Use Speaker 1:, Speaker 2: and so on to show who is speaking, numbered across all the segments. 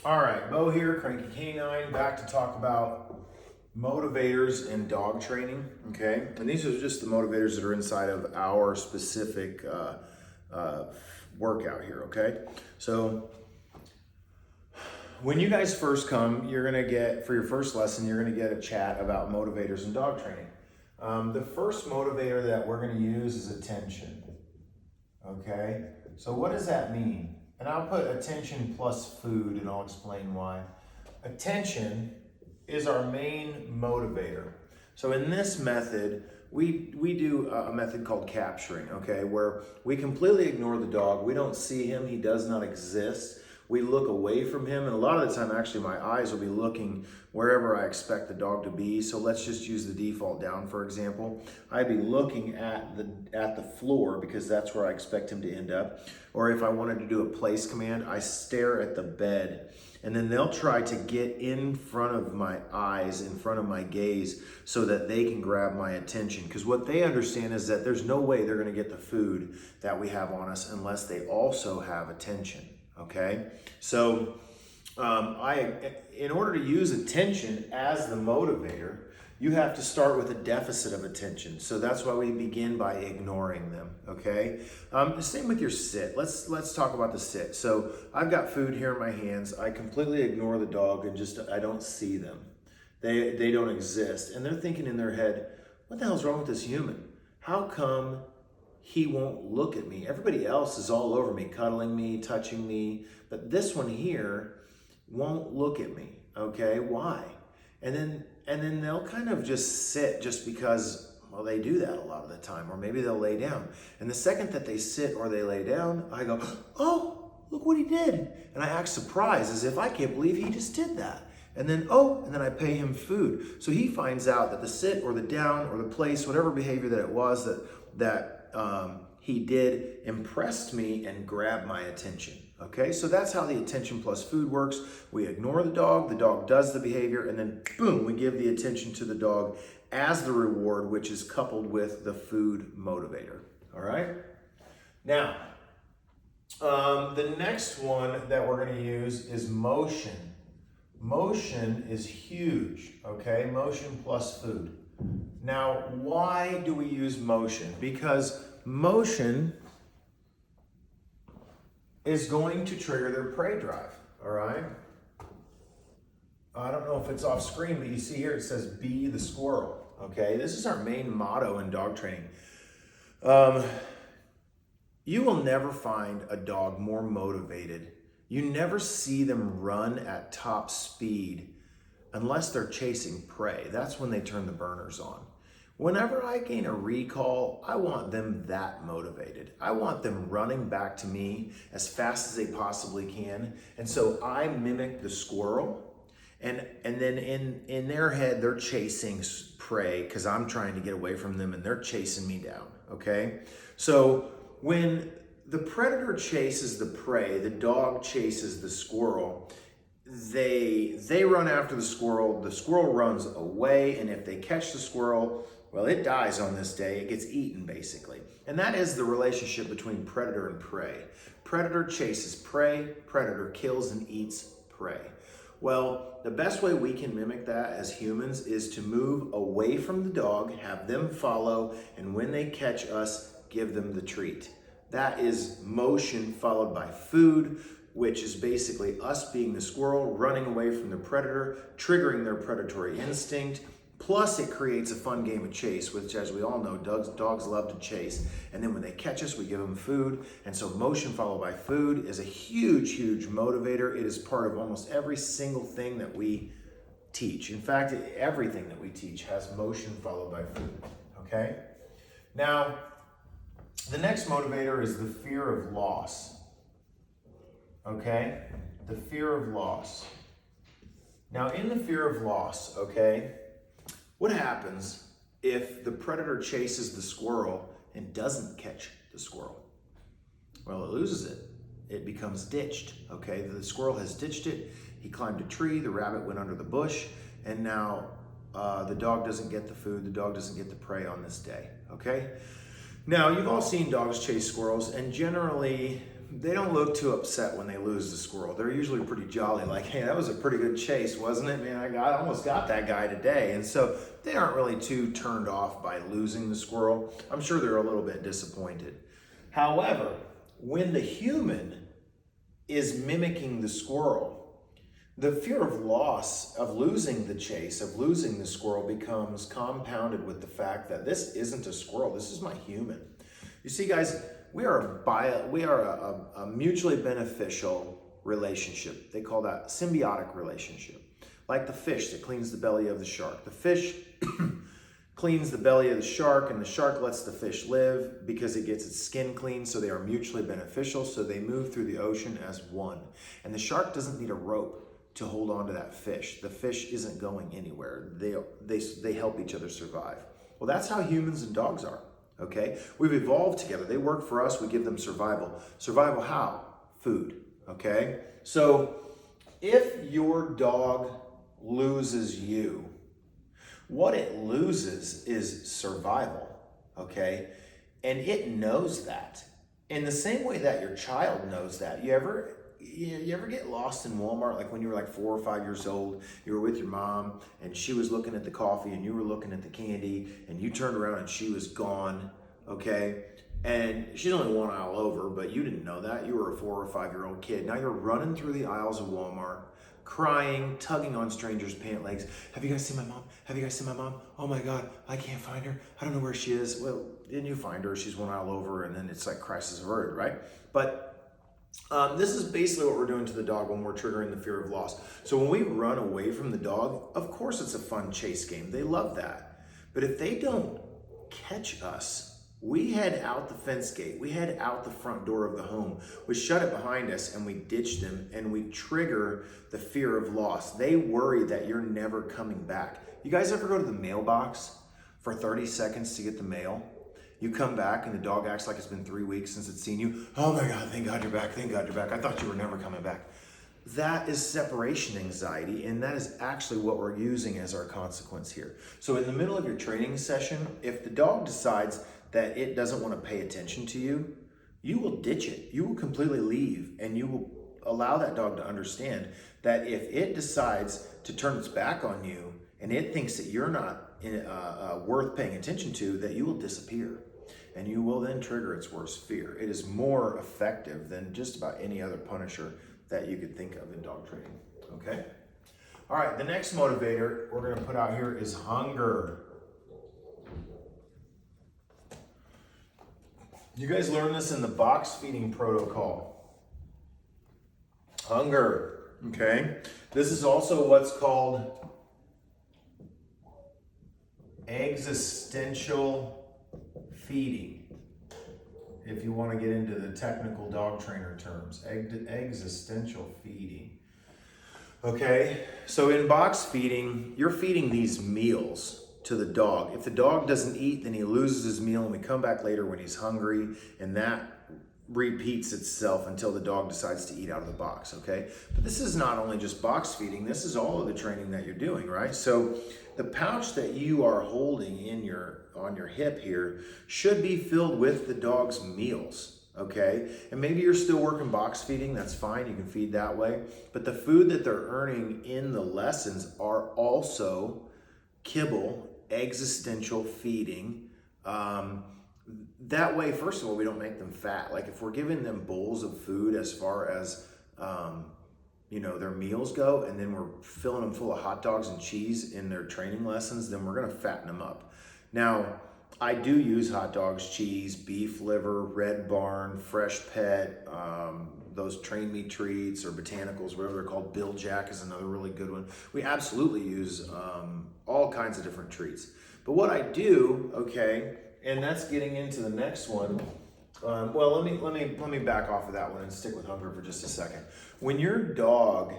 Speaker 1: All right, Bo here, Cranky Canine, back to talk about motivators in dog training, okay? And these are just the motivators that are inside of our specific workout here, okay? So when you guys first come, you're gonna get, for your first lesson, you're gonna get a chat about motivators in dog training. The first motivator that we're gonna use is attention, okay? So what does that mean? And I'll put attention plus food and I'll explain why. Attention is our main motivator. So in this method, we do a method called capturing, okay? Where we completely ignore the dog. We don't see him, he does not exist. We look away from him, and a lot of the time, actually, my eyes will be looking wherever I expect the dog to be. So let's just use the default down, for example. I'd be looking at the floor because that's where I expect him to end up. Or if I wanted to do a place command, I stare at the bed, and then they'll try to get in front of my eyes, in front of my gaze, so that they can grab my attention. Because what they understand is that there's no way they're going to get the food that we have on us unless they also have attention. Okay, so in order to use attention as the motivator, you have to start with a deficit of attention. So that's why we begin by ignoring them. Okay, the same with your sit. Let's talk about the sit. So I've got food here in my hands. I completely ignore the dog and I don't see them. They don't exist, and they're thinking in their head, "What the hell's wrong with this human? How come he won't look at me? Everybody else is all over me, cuddling me, touching me, but this one here won't look at me." Okay, why? And then they'll kind of just sit just because, well, they do that a lot of the time, or maybe they'll lay down. And the second that they sit or they lay down, I go, "Oh, look what he did." And I act surprised as if I can't believe he just did that. And then I pay him food. So he finds out that the sit or the down or the place, whatever behavior that it was that he did, impressed me and grabbed my attention. Okay, so that's how the attention plus food works. We ignore the dog does the behavior, and then boom, we give the attention to the dog as the reward, which is coupled with the food motivator. All right, now the next one that we're going to use is motion. Motion is huge, okay? Motion plus food. Now, why do we use motion? Because motion is going to trigger their prey drive, all right? I don't know if it's off screen, but you see here it says, "Be the squirrel," okay? This is our main motto in dog training. You will never find a dog more motivated. You never see them run at top speed unless they're chasing prey. That's when they turn the burners on. Whenever I gain a recall, I want them that motivated. I want them running back to me as fast as they possibly can. And so I mimic the squirrel, and then in their head, they're chasing prey because I'm trying to get away from them and they're chasing me down, okay? So when the predator chases the prey, the dog chases the squirrel, they run after the squirrel runs away, and if they catch the squirrel, well, it dies on this day, it gets eaten basically. And that is the relationship between predator and prey. Predator chases prey, predator kills and eats prey. Well, the best way we can mimic that as humans is to move away from the dog, have them follow, and when they catch us, give them the treat. That is motion followed by food, which is basically us being the squirrel, running away from the predator, triggering their predatory instinct. Plus, it creates a fun game of chase, which, as we all know, dogs love to chase. And then when they catch us, we give them food. And so motion followed by food is a huge, huge motivator. It is part of almost every single thing that we teach. In fact, everything that we teach has motion followed by food, okay? Now, the next motivator is the fear of loss, okay? The fear of loss. Now, in the fear of loss, okay, what happens if the predator chases the squirrel and doesn't catch the squirrel? Well, it loses it. It becomes ditched, okay? The squirrel has ditched it. He climbed a tree, the rabbit went under the bush, and now the dog doesn't get the food, the dog doesn't get the prey on this day, okay? Now, you've all seen dogs chase squirrels, and generally they don't look too upset when they lose the squirrel. They're usually pretty jolly, like, hey, that was a pretty good chase, wasn't it? Man, I almost got that guy today. And so they aren't really too turned off by losing the squirrel. I'm sure they're a little bit disappointed. However, when the human is mimicking the squirrel, the fear of loss, of losing the chase, of losing the squirrel becomes compounded with the fact that this isn't a squirrel, this is my human. You see, guys, we are a mutually beneficial relationship. They call that symbiotic relationship. Like the fish that cleans the belly of the shark. The fish cleans the belly of the shark, and the shark lets the fish live because it gets its skin clean, so they are mutually beneficial, so they move through the ocean as one. And the shark doesn't need a rope to hold on to that fish. The fish isn't going anywhere. They help each other survive. Well, that's how humans and dogs are, okay? We've evolved together. They work for us, we give them survival. Survival how? Food, okay? So if your dog loses you, what it loses is survival, okay? And it knows that. In the same way that your child knows that. You ever get lost in Walmart, like when you were like 4 or 5 years old, you were with your mom and she was looking at the coffee and you were looking at the candy and you turned around and she was gone, okay? And she's only one aisle over, but you didn't know that. You were a 4 or 5 year old kid. Now you're running through the aisles of Walmart, crying, tugging on strangers' pant legs. Have you guys seen my mom? Have you guys seen my mom? Oh my God, I can't find her. I don't know where she is. Well, didn't you find her? She's one aisle over, and then it's like crisis averted, right? But this is basically what we're doing to the dog when we're triggering the fear of loss. So when we run away from the dog, of course it's a fun chase game. They love that. But if they don't catch us, we head out the fence gate, we head out the front door of the home, we shut it behind us and we ditch them and we trigger the fear of loss. They worry that you're never coming back. You guys ever go to the mailbox for 30 seconds to get the mail? You come back and the dog acts like it's been 3 weeks since it's seen you. Oh my God, thank God you're back, thank God you're back. I thought you were never coming back. That is separation anxiety, and that is actually what we're using as our consequence here. So in the middle of your training session, if the dog decides that it doesn't want to pay attention to you, you will ditch it. You will completely leave, and you will allow that dog to understand that if it decides to turn its back on you and it thinks that you're not worth paying attention to, that you will disappear. And you will then trigger its worst fear. It is more effective than just about any other punisher that you could think of in dog training, okay? All right, the next motivator we're gonna put out here is hunger. You guys learned this in the box feeding protocol. Hunger, okay? This is also what's called existential feeding, if you want to get into the technical dog trainer terms. Existential feeding. Okay, so in box feeding, you're feeding these meals to the dog. If the dog doesn't eat, then he loses his meal, and we come back later when he's hungry, and that repeats itself until the dog decides to eat out of the box, okay? But this is not only just box feeding, this is all of the training that you're doing, right? So the pouch that you are holding on your hip here should be filled with the dog's meals, okay? And maybe you're still working box feeding, that's fine, you can feed that way. But the food that they're earning in the lessons are also kibble, existential feeding. That way, first of all, we don't make them fat. Like if we're giving them bowls of food as far as their meals go, and then we're filling them full of hot dogs and cheese in their training lessons, then we're gonna fatten them up. Now, I do use hot dogs, cheese, beef liver, Red Barn, Fresh Pet, those Train Me treats or botanicals, whatever they're called. Bill Jack is another really good one. We absolutely use all kinds of different treats. But what I do, okay, and that's getting into the next one. Well, let me back off of that one and stick with hunger for just a second. When your dog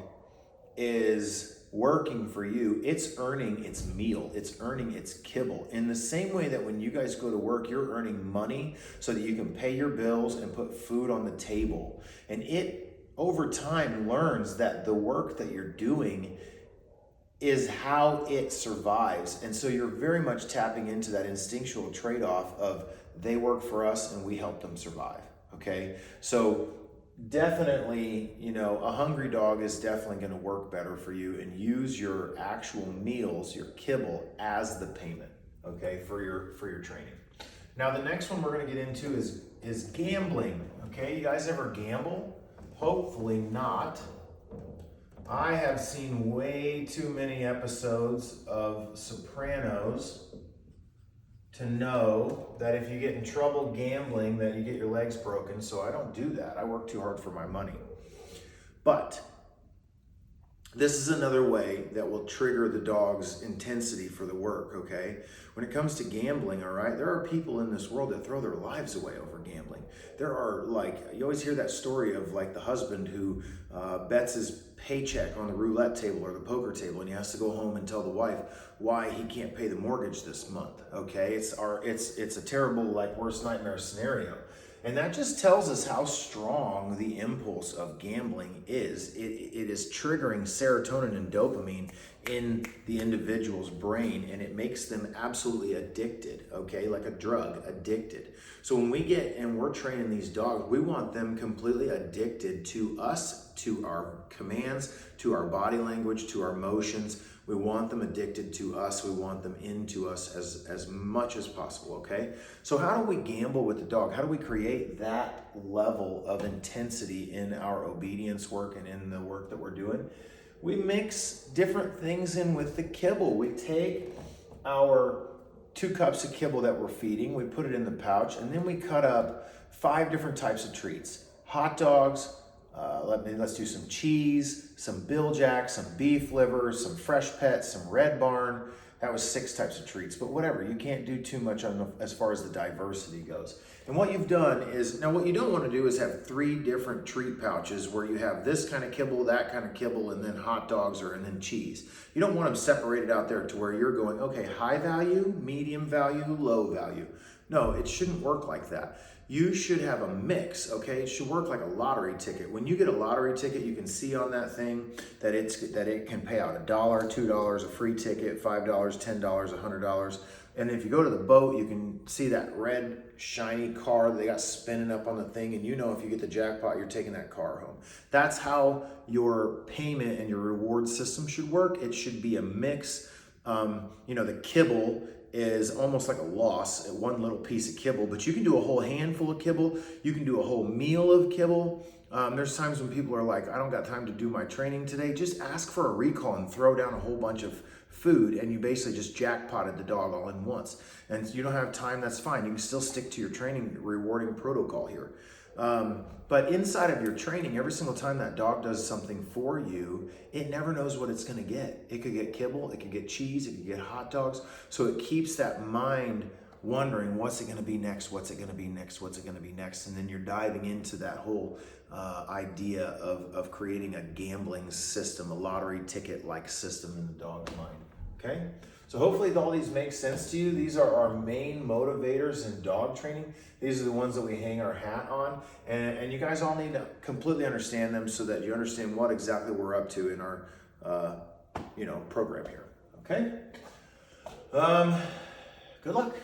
Speaker 1: is working for you, it's earning its meal, it's earning its kibble. In the same way that when you guys go to work, you're earning money so that you can pay your bills and put food on the table. And it, over time, learns that the work that you're doing is how it survives. And so you're very much tapping into that instinctual trade-off of they work for us and we help them survive, okay? So definitely, a hungry dog is definitely going to work better for you, and use your actual meals, your kibble, as the payment, okay, for your training. Now, the next one we're going to get into is gambling. Okay, you guys ever gamble? Hopefully not. I have seen way too many episodes of Sopranos to know that if you get in trouble gambling, that you get your legs broken. So I don't do that. I work too hard for my money. But this is another way that will trigger the dog's intensity for the work, okay? When it comes to gambling, all right, there are people in this world that throw their lives away over gambling. There are, you always hear that story of the husband who bets his paycheck on the roulette table or the poker table, and he has to go home and tell the wife why he can't pay the mortgage this month, okay? It's a terrible, worst nightmare scenario. And that just tells us how strong the impulse of gambling is. It is triggering serotonin and dopamine in the individual's brain, and it makes them absolutely addicted, okay? Like a drug, addicted. So when we're training these dogs, we want them completely addicted to us, to our commands, to our body language, to our motions. We want them addicted to us. We want them into us as much as possible, okay? So how do we gamble with the dog? How do we create that level of intensity in our obedience work and in the work that we're doing? We mix different things in with the kibble. We take our 2 cups of kibble that we're feeding, we put it in the pouch, and then we cut up 5 different types of treats. Hot dogs, let's do some cheese, some Bill Jack, some beef liver, some Fresh Pet, some Red Barn. That was 6 types of treats, but whatever. You can't do too much as far as the diversity goes. And what you've done is, now what you don't want to do is have 3 different treat pouches where you have this kind of kibble, that kind of kibble, and then hot dogs and then cheese. You don't want them separated out there to where you're going, okay, high value, medium value, low value. No, it shouldn't work like that. You should have a mix, okay? It should work like a lottery ticket. When you get a lottery ticket, you can see on that thing that it can pay out $1, $2, a free ticket, $5, $10, $100. And if you go to the boat, you can see that red shiny car that they got spinning up on the thing, and if you get the jackpot, you're taking that car home. That's how your payment and your reward system should work. It should be a mix. The kibble is almost like a loss at one little piece of kibble, but you can do a whole handful of kibble. You can do a whole meal of kibble. There's times when people are like, I don't got time to do my training today. Just ask for a recall and throw down a whole bunch of food, and you basically just jackpotted the dog all in once. And you don't have time, that's fine. You can still stick to your training rewarding protocol here. But inside of your training, every single time that dog does something for you, it never knows what it's going to get. It could get kibble, it could get cheese, it could get hot dogs. So it keeps that mind wondering, what's it going to be next? What's it going to be next? What's it going to be next? And then you're diving into that whole idea of creating a gambling system, a lottery ticket-like system in the dog's mind. Okay? So hopefully all these make sense to you. These are our main motivators in dog training. These are the ones that we hang our hat on. And you guys all need to completely understand them so that you understand what exactly we're up to in our program here. Okay? Good luck.